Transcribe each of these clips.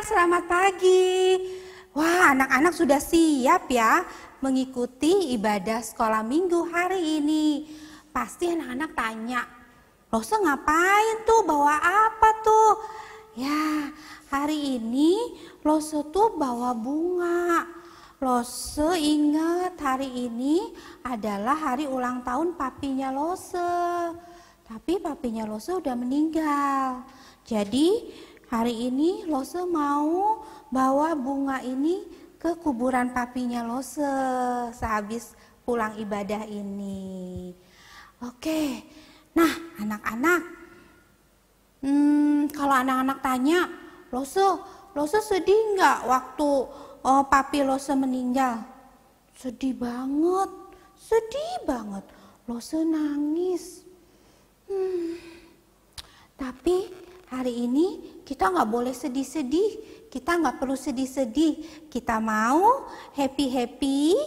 selamat pagi. Wah, anak-anak sudah siap ya mengikuti ibadah sekolah minggu hari ini. Pasti anak-anak tanya, Lose ngapain tuh, bawa apa tuh? Ya, hari ini Lose tuh bawa bunga. Lose ingat hari ini adalah hari ulang tahun papinya Lose. Tapi papinya Lose udah meninggal. Jadi hari ini Lose mau bawa bunga ini ke kuburan papinya Lose sehabis pulang ibadah ini. Oke, nah anak-anak, kalau anak-anak tanya, Lose sedih nggak waktu papi Lose meninggal? Sedih banget, Lose nangis. Tapi hari ini kita nggak boleh sedih-sedih, kita nggak perlu sedih-sedih, kita mau happy-happy,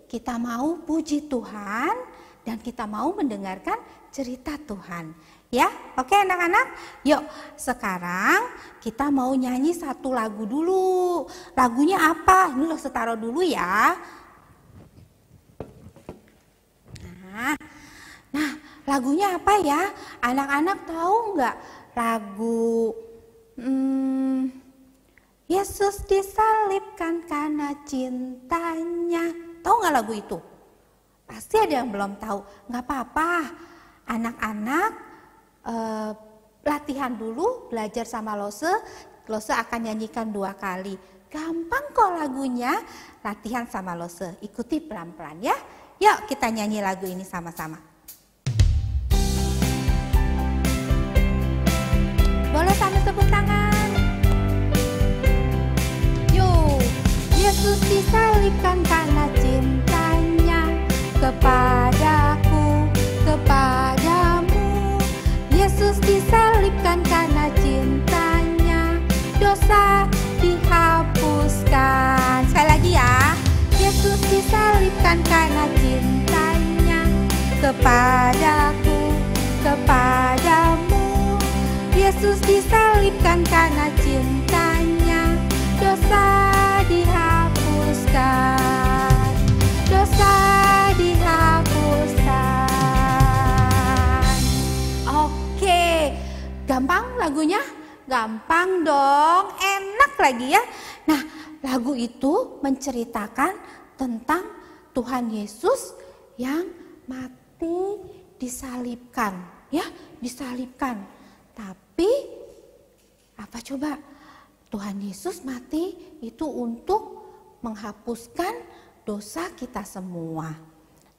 kita mau puji Tuhan, dan kita mau mendengarkan cerita Tuhan. Ya, oke anak-anak, yuk sekarang kita mau nyanyi satu lagu dulu. Lagunya apa? Ini Lose taruh dulu ya. Nah, lagunya apa ya? Anak-anak tahu nggak lagu Yesus disalibkan karena cintanya? Tahu nggak lagu itu? Pasti ada yang belum tahu. Nggak apa-apa, anak-anak latihan dulu, belajar sama Lose. Lose akan nyanyikan 2 kali. Gampang kok lagunya, latihan sama Lose. Ikuti pelan-pelan ya. Yuk kita nyanyi lagu ini sama-sama. Boleh sambil tepuk tangan. Yuk. Yesus disalibkan karena cintanya kepadaku, kepadamu. Yesus disalibkan karena cintanya, dosa dihapuskan. Sekali lagi ya. Yesus disalibkan karena cintanya kepadaku, kepadamu. Yesus disalibkan karena cintanya, dosa dihapuskan, dosa dihapuskan. Oke, gampang lagunya? Gampang dong, enak lagi ya. Nah, lagu itu menceritakan tentang Tuhan Yesus yang mati disalibkan, ya, disalibkan. Tapi apa coba? Tuhan Yesus mati itu untuk menghapuskan dosa kita semua.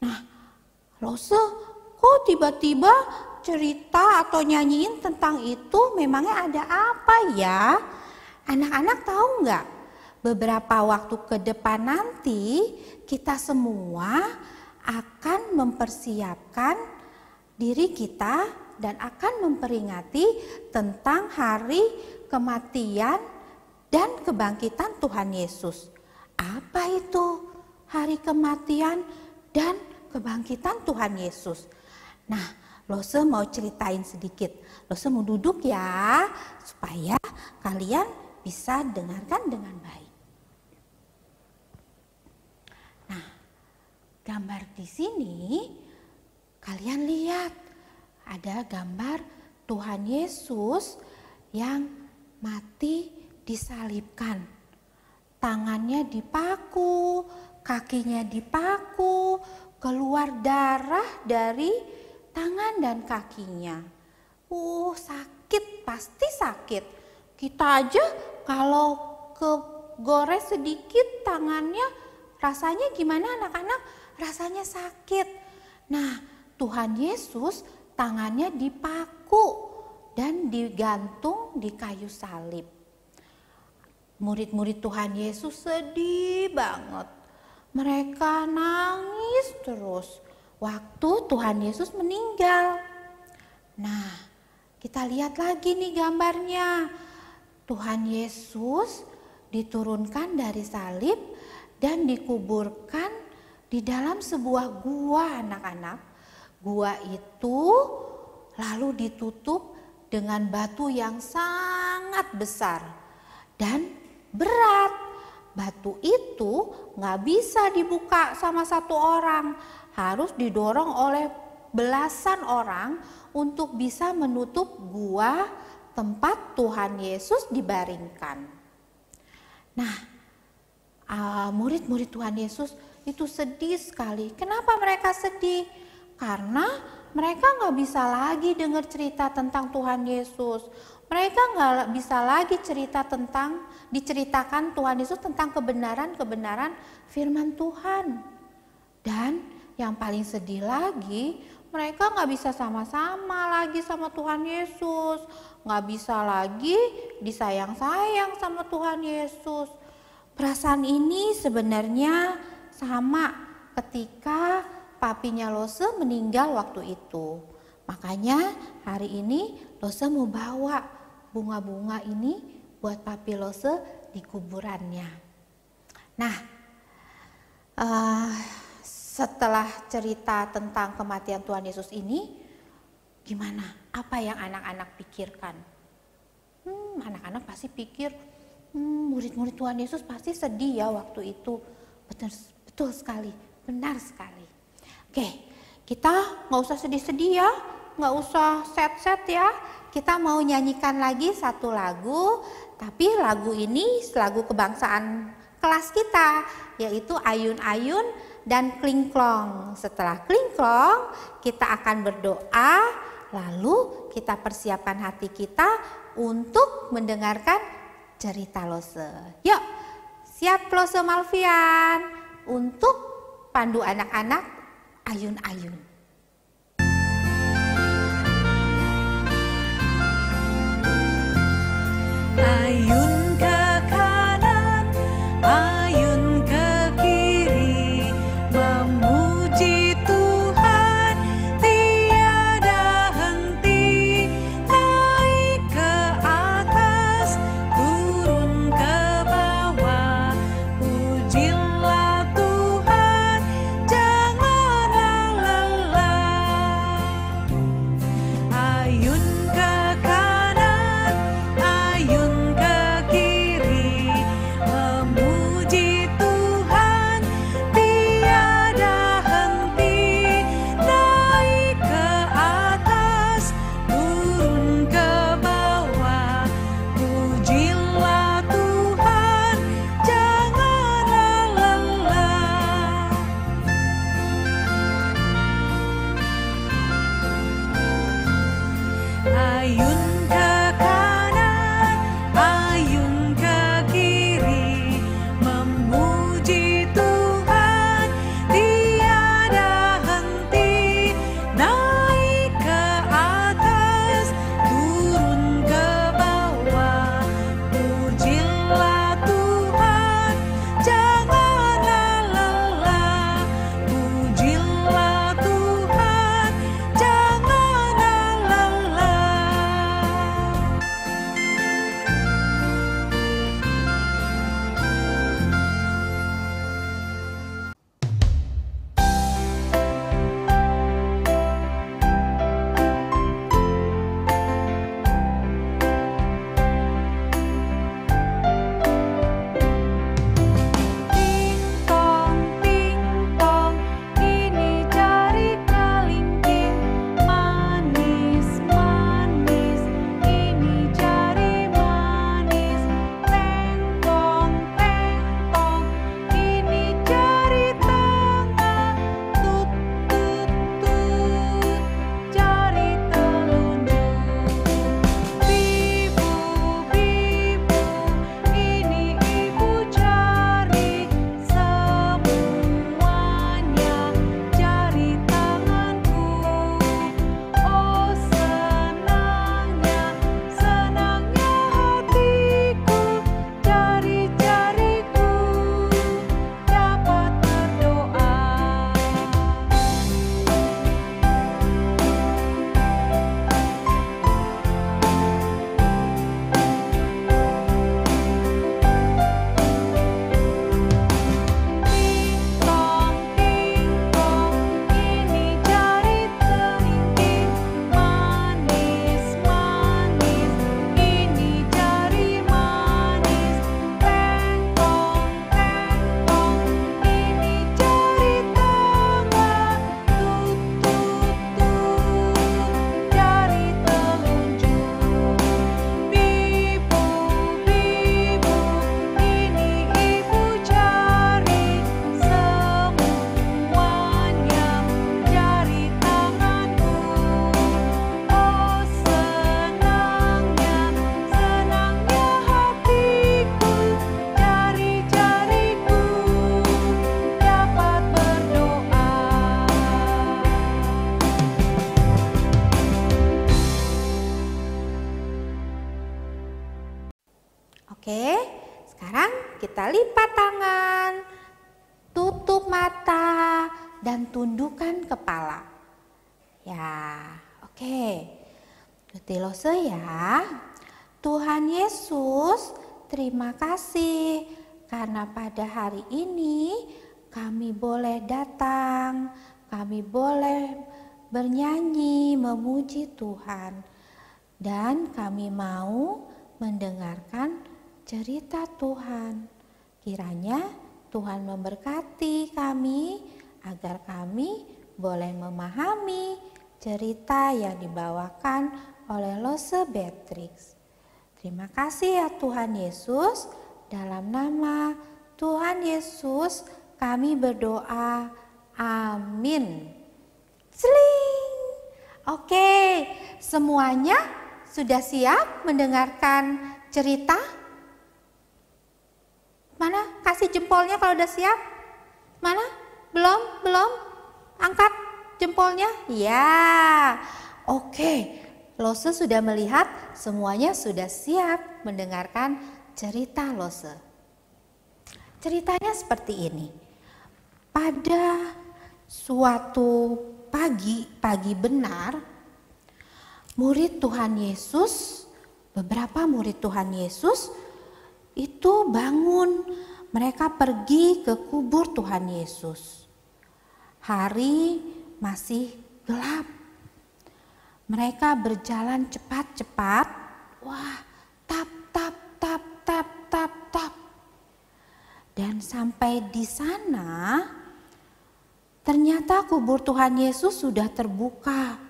Nah, Lose kok tiba-tiba cerita atau nyanyiin tentang itu, memangnya ada apa ya? Anak-anak tahu nggak? Beberapa waktu ke depan nanti kita semua akan mempersiapkan diri kita dan akan memperingati tentang hari kematian dan kebangkitan Tuhan Yesus. Apa itu hari kematian dan kebangkitan Tuhan Yesus? Nah, Lose mau ceritain sedikit. Lose mau duduk ya, supaya kalian bisa dengarkan dengan baik. Nah, gambar di sini kalian lihat ada gambar Tuhan Yesus yang mati disalibkan. Tangannya dipaku, kakinya dipaku, keluar darah dari tangan dan kakinya. Sakit, pasti sakit. Kita aja kalau kegores sedikit tangannya, rasanya gimana anak-anak? Rasanya sakit. Nah, Tuhan Yesus tangannya dipaku dan digantung di kayu salib. Murid-murid Tuhan Yesus sedih banget. Mereka nangis terus waktu Tuhan Yesus meninggal. Nah, kita lihat lagi nih gambarnya. Tuhan Yesus diturunkan dari salib dan dikuburkan di dalam sebuah gua, anak-anak. Gua itu lalu ditutup dengan batu yang sangat besar dan berat. Batu itu nggak bisa dibuka sama satu orang, harus didorong oleh belasan orang untuk bisa menutup gua tempat Tuhan Yesus dibaringkan. Nah, murid-murid Tuhan Yesus itu sedih sekali. Kenapa mereka sedih? Karena mereka nggak bisa lagi dengar cerita tentang Tuhan Yesus. Mereka nggak bisa lagi diceritakan Tuhan Yesus tentang kebenaran-kebenaran firman Tuhan. Dan yang paling sedih lagi, mereka nggak bisa sama-sama lagi sama Tuhan Yesus. Nggak bisa lagi disayang-sayang sama Tuhan Yesus. Perasaan ini sebenarnya sama ketika papinya Lose meninggal waktu itu. Makanya hari ini Lose mau bawa bunga-bunga ini buat papi Lose di kuburannya. Nah, setelah cerita tentang kematian Tuhan Yesus ini, gimana? Apa yang anak-anak pikirkan? Anak-anak pasti pikir, murid-murid Tuhan Yesus pasti sedih ya waktu itu. Betul sekali, benar sekali. Oke, kita nggak usah sedih-sedih ya, nggak usah sad-sad ya. Kita mau nyanyikan lagi satu lagu, tapi lagu ini lagu kebangsaan kelas kita, yaitu Ayun-Ayun dan Klingklong. Setelah Klingklong, kita akan berdoa, lalu kita persiapkan hati kita untuk mendengarkan cerita Lose. Yuk, siap Lose Malvian untuk pandu anak-anak Ayun-Ayun. Ayun ke kanan, ayun ke kiri, memuji Tuhan tiada henti. Naik ke atas, turun ke bawah, pujilah Tuhan, janganlah lelah. Oke, sekarang kita lipat tangan, tutup mata, dan tundukkan kepala. Ya, oke. Ikuti Lose ya. Tuhan Yesus, terima kasih karena pada hari ini kami boleh datang, kami boleh bernyanyi, memuji Tuhan. Dan kami mau mendengarkan cerita Tuhan. Kiranya Tuhan memberkati kami agar kami boleh memahami cerita yang dibawakan oleh Lose Beatrix. Terima kasih ya Tuhan Yesus. Dalam nama Tuhan Yesus kami berdoa. Amin. Sling. Oke, semuanya sudah siap mendengarkan cerita? Mana? Kasih jempolnya kalau udah siap. Mana? Belum? Angkat jempolnya. Ya. Oke. Lose sudah melihat semuanya sudah siap mendengarkan cerita Lose. Ceritanya seperti ini. Pada suatu pagi benar, murid Tuhan Yesus, beberapa murid Tuhan Yesus itu bangun, mereka pergi ke kubur Tuhan Yesus. Hari masih gelap. Mereka berjalan cepat-cepat. Wah, tap. Dan sampai di sana, ternyata kubur Tuhan Yesus sudah terbuka.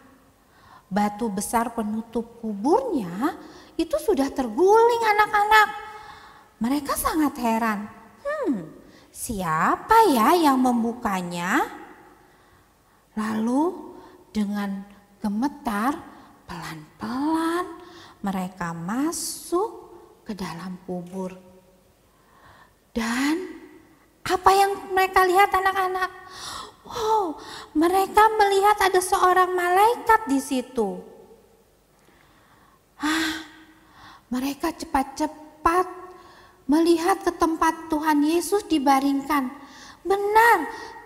Batu besar penutup kuburnya itu sudah terguling anak-anak. Mereka sangat heran. Siapa ya yang membukanya? Lalu dengan gemetar, pelan-pelan mereka masuk ke dalam kubur. Dan apa yang mereka lihat anak-anak? Wow, mereka melihat ada seorang malaikat di situ. Mereka cepat-cepat melihat ke tempat Tuhan Yesus dibaringkan. Benar,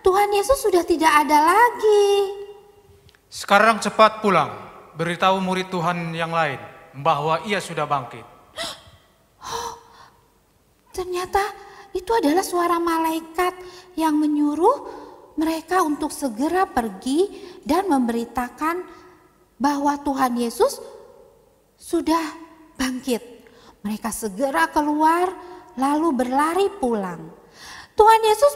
Tuhan Yesus sudah tidak ada lagi. Sekarang cepat pulang, beritahu murid Tuhan yang lain bahwa ia sudah bangkit. Ternyata itu adalah suara malaikat yang menyuruh mereka untuk segera pergi dan memberitakan bahwa Tuhan Yesus sudah bangkit. Mereka segera keluar lalu berlari pulang. Tuhan Yesus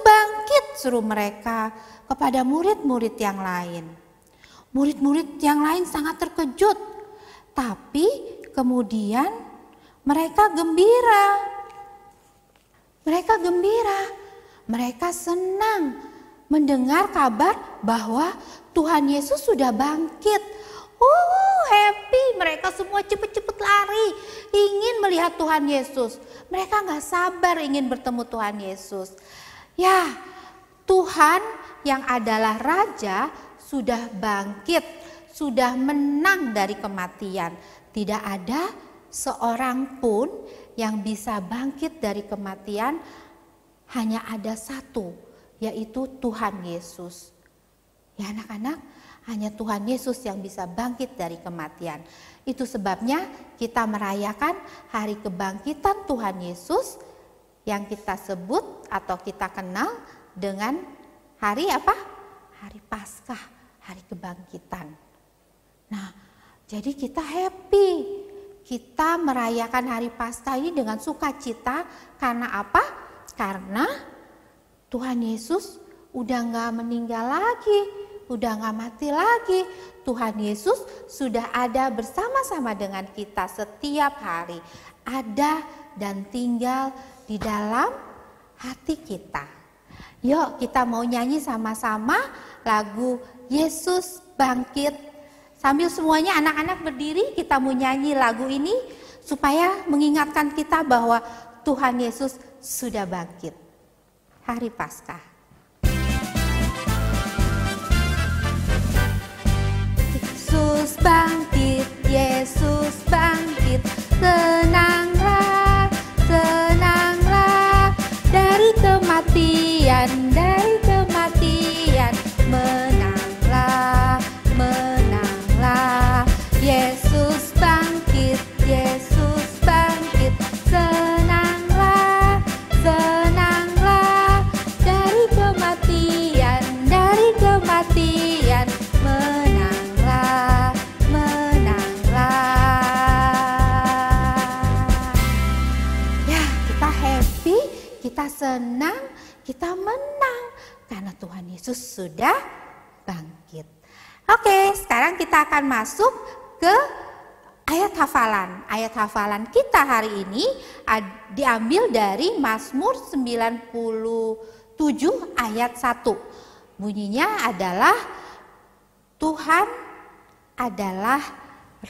bangkit, seru mereka kepada murid-murid yang lain. Murid-murid yang lain sangat terkejut, tapi kemudian mereka gembira. Mereka senang mendengar kabar bahwa Tuhan Yesus sudah bangkit. Happy, mereka semua cepet-cepet lari, ingin melihat Tuhan Yesus. Mereka gak sabar ingin bertemu Tuhan Yesus. Ya, Tuhan yang adalah Raja sudah bangkit, sudah menang dari kematian. Tidak ada seorang pun yang bisa bangkit dari kematian, hanya ada satu, yaitu Tuhan Yesus. Ya anak-anak, hanya Tuhan Yesus yang bisa bangkit dari kematian. Itu sebabnya kita merayakan hari kebangkitan Tuhan Yesus yang kita sebut atau kita kenal dengan hari apa? Hari Paskah, hari kebangkitan. Nah, jadi kita happy. Kita merayakan hari Paskah ini dengan sukacita karena apa? Karena Tuhan Yesus udah gak meninggal lagi, udah gak mati lagi. Tuhan Yesus sudah ada bersama-sama dengan kita setiap hari. Ada dan tinggal di dalam hati kita. Yuk kita mau nyanyi sama-sama lagu Yesus Bangkit. Sambil semuanya anak-anak berdiri, kita mau nyanyi lagu ini supaya mengingatkan kita bahwa Tuhan Yesus sudah bangkit. Hari Paskah. Yesus bangkit, tenang kita menang karena Tuhan Yesus sudah bangkit. Oke, sekarang kita akan masuk ke ayat hafalan. Ayat hafalan kita hari ini diambil dari Mazmur 97 ayat 1. Bunyinya adalah Tuhan adalah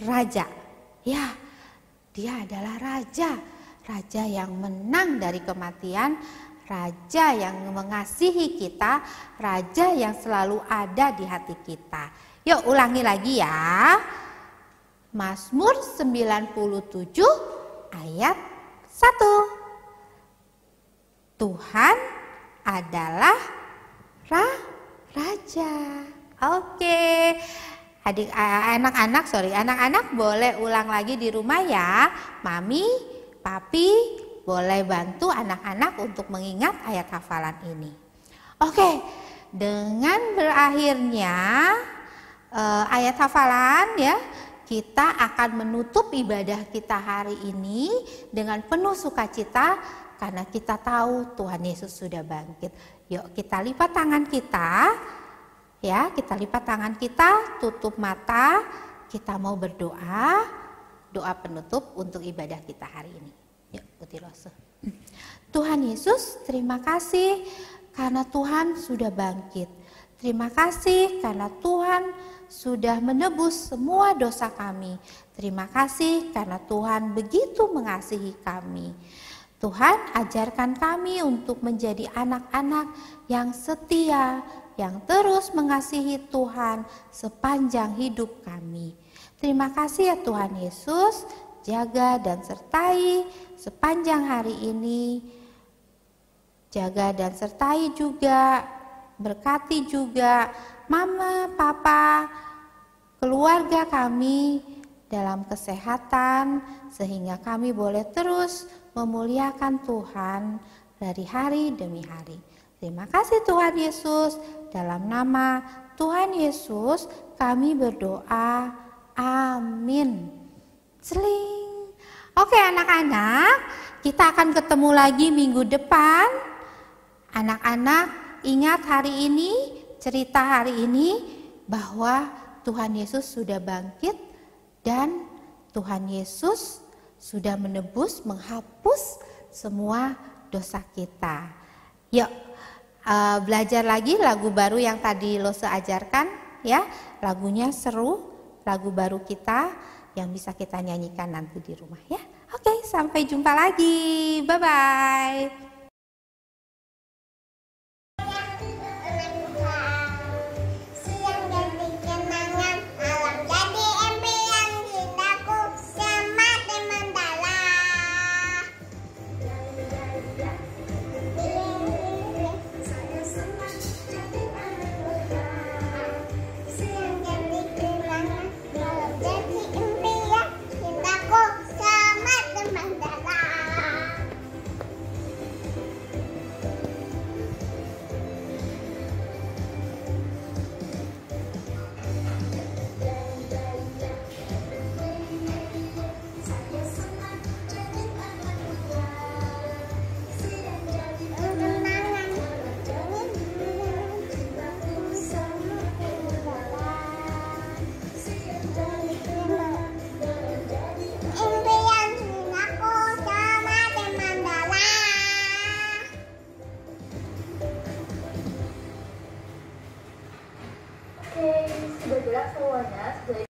Raja. Ya, Dia adalah Raja. Raja yang menang dari kematian, Raja yang mengasihi kita, Raja yang selalu ada di hati kita. Yuk ulangi lagi ya. Mazmur 97 ayat 1. Tuhan adalah Raja. Oke. Anak-anak boleh ulang lagi di rumah ya. Mami, Papi boleh bantu anak-anak untuk mengingat ayat hafalan ini. Oke, dengan berakhirnya ayat hafalan ya, kita akan menutup ibadah kita hari ini dengan penuh sukacita karena kita tahu Tuhan Yesus sudah bangkit. Yuk kita lipat tangan kita. Ya, kita lipat tangan kita, tutup mata, kita mau berdoa, doa penutup untuk ibadah kita hari ini. Yuk, Putih Rose. Tuhan Yesus, terima kasih karena Tuhan sudah bangkit. Terima kasih karena Tuhan sudah menebus semua dosa kami. Terima kasih karena Tuhan begitu mengasihi kami. Tuhan, ajarkan kami untuk menjadi anak-anak yang setia, yang terus mengasihi Tuhan sepanjang hidup kami. Terima kasih ya Tuhan Yesus, jaga dan sertai sepanjang hari ini. Jaga dan sertai juga, berkati juga Mama, Papa, keluarga kami dalam kesehatan sehingga kami boleh terus memuliakan Tuhan dari hari demi hari. Terima kasih Tuhan Yesus, dalam nama Tuhan Yesus kami berdoa, amin. Seling. Oke anak-anak, kita akan ketemu lagi minggu depan. Anak-anak ingat hari ini, cerita hari ini bahwa Tuhan Yesus sudah bangkit dan Tuhan Yesus sudah menebus, menghapus semua dosa kita. Yuk. Belajar lagi lagu baru yang tadi Lose ajarkan ya. Lagunya seru, lagu baru kita yang bisa kita nyanyikan nanti di rumah ya. Oke, sampai jumpa lagi. Bye bye. Oke, sudah gerak semuanya.